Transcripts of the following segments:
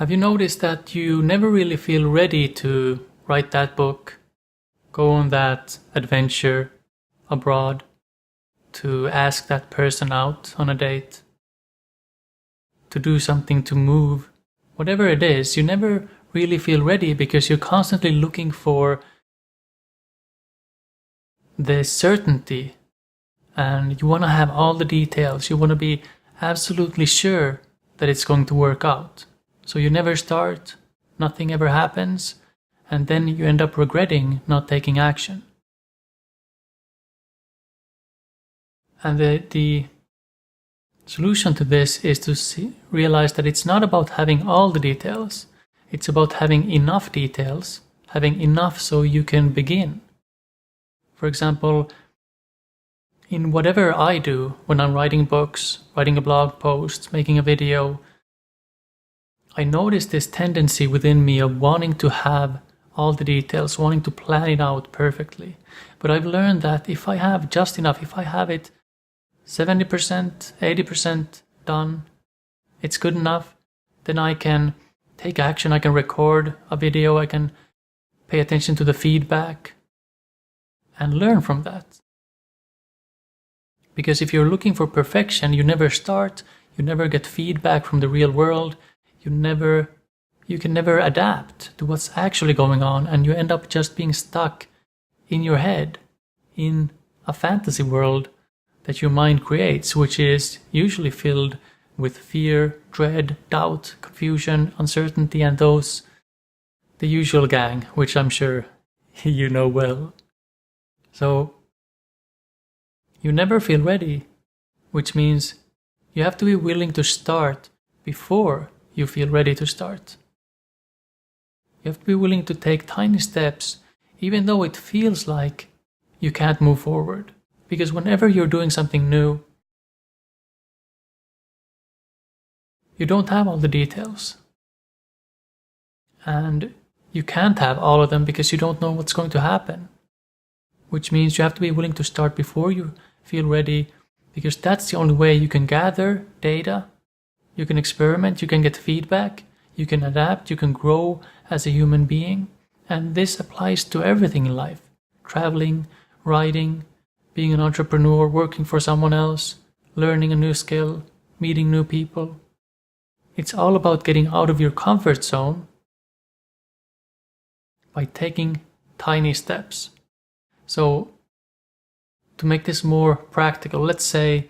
Have you noticed that you never really feel ready to write that book, go on that adventure abroad, to ask that person out on a date, to do something, to move, whatever it is, you never really feel ready because you're constantly looking for the certainty and you want to have all the details. You want to be absolutely sure that it's going to work out. So you never start, nothing ever happens, and then you end up regretting not taking action. And the solution to this is to realize that it's not about having all the details. It's about having enough details, having enough so you can begin. For example, in whatever I do, when I'm writing books, writing a blog post, making a video, I notice this tendency within me of wanting to have all the details, wanting to plan it out perfectly. But I've learned that if I have just enough, if I have it 70%, 80% done, it's good enough, then I can take action, I can record a video, I can pay attention to the feedback and learn from that. Because if you're looking for perfection, you never start, you never get feedback from the real world, you can never adapt to what's actually going on, and you end up just being stuck in your head, in a fantasy world that your mind creates, which is usually filled with fear, dread, doubt, confusion, uncertainty, and the usual gang, which I'm sure you know well. So you never feel ready, which means you have to be willing to start before you feel ready to start. You have to be willing to take tiny steps, even though it feels like you can't move forward. Because whenever you're doing something new, you don't have all the details. And you can't have all of them because you don't know what's going to happen. Which means you have to be willing to start before you feel ready, because that's the only way you can gather data, you can experiment, you can get feedback, you can adapt, you can grow as a human being. And this applies to everything in life. Traveling, writing, being an entrepreneur, working for someone else, learning a new skill, meeting new people. It's all about getting out of your comfort zone by taking tiny steps. So, to make this more practical, let's say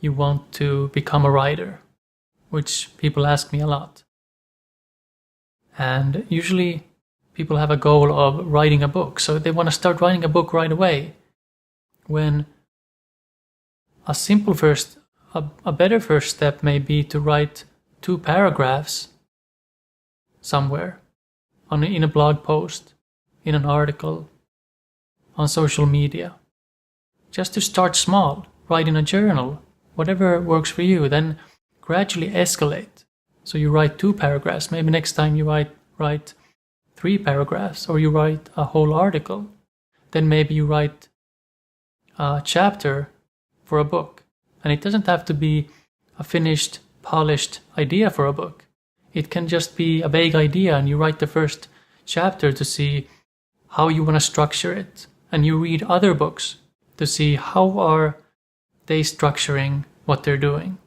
you want to become a writer, which people ask me a lot. And usually people have a goal of writing a book, so they want to start writing a book right away. When a better first step may be to write 2 paragraphs somewhere, in a blog post, in an article, on social media. Just to start small, write in a journal, whatever works for you, then gradually escalate. So you write 2 paragraphs, maybe next time you write 3 paragraphs, or you write a whole article. Then maybe you write a chapter for a book. And it doesn't have to be a finished, polished idea for a book. It can just be a vague idea, and you write the first chapter to see how you want to structure it. And you read other books to see how are they structuring what they're doing.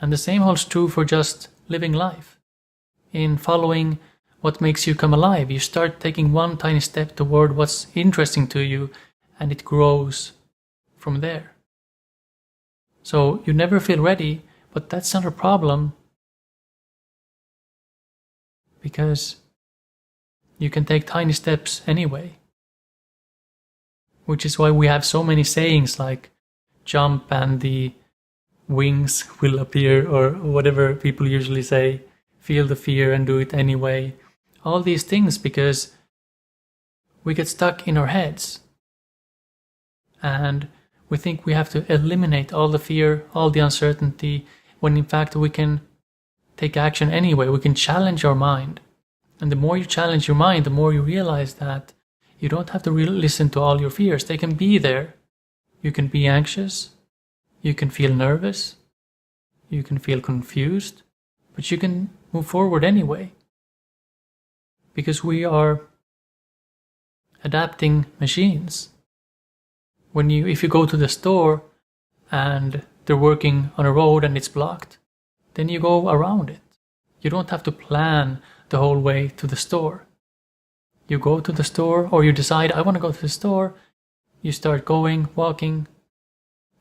And the same holds true for just living life. In following what makes you come alive, you start taking one tiny step toward what's interesting to you, and it grows from there. So you never feel ready, but that's not a problem, because you can take tiny steps anyway. Which is why we have so many sayings like jump and the wings will appear, or whatever people usually say, feel the fear and do it anyway. All these things, because we get stuck in our heads and we think we have to eliminate all the fear, all the uncertainty, when in fact we can take action anyway. We can challenge our mind. And the more you challenge your mind, the more you realize that you don't have to listen to all your fears. They can be there. You can be anxious. You can feel nervous. You can feel confused. but you can move forward anyway. Because we are adapting machines. If you go to the store and they're working on a road and it's blocked, then you go around it. You don't have to plan the whole way to the store. You go to the store, or you decide, I want to go to the store. You start going, walking,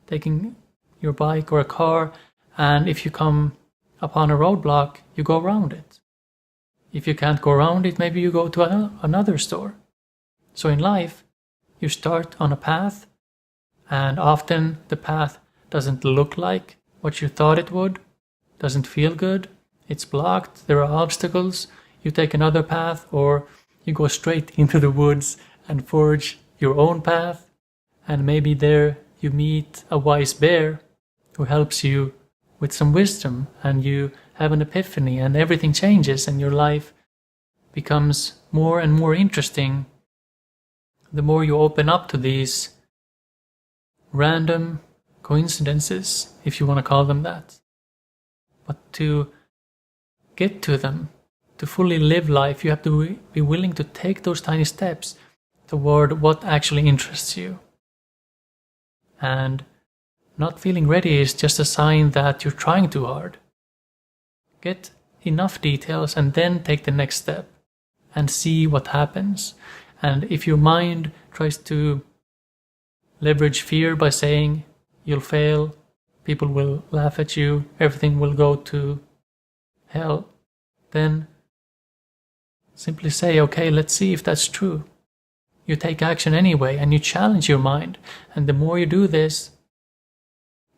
taking your bike or a car, and if you come upon a roadblock, you go around it. If you can't go around it, maybe you go to another store. So in life, you start on a path, and often the path doesn't look like what you thought it would, doesn't feel good, it's blocked, there are obstacles, you take another path, or you go straight into the woods and forge your own path, and maybe there you meet a wise bear who helps you with some wisdom, and you have an epiphany, and everything changes, and your life becomes more and more interesting the more you open up to these random coincidences, if you want to call them that. But to get to them, to fully live life, you have to be willing to take those tiny steps toward what actually interests you. And not feeling ready is just a sign that you're trying too hard. Get enough details and then take the next step and see what happens. And if your mind tries to leverage fear by saying you'll fail, people will laugh at you, everything will go to hell, then simply say, okay, let's see if that's true. You take action anyway, and you challenge your mind. And the more you do this,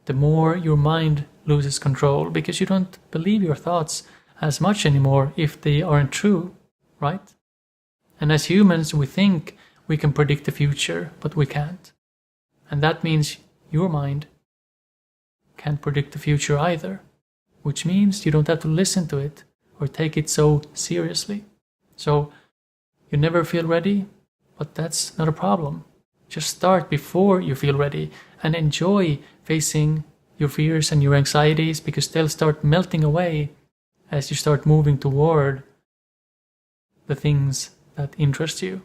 the more your mind loses control, because you don't believe your thoughts as much anymore if they aren't true, right? And as humans, we think we can predict the future, but we can't. And that means your mind can't predict the future either, which means you don't have to listen to it or take it so seriously. So you never feel ready, but that's not a problem. Just start before you feel ready and enjoy facing your fears and your anxieties, because they'll start melting away as you start moving toward the things that interest you.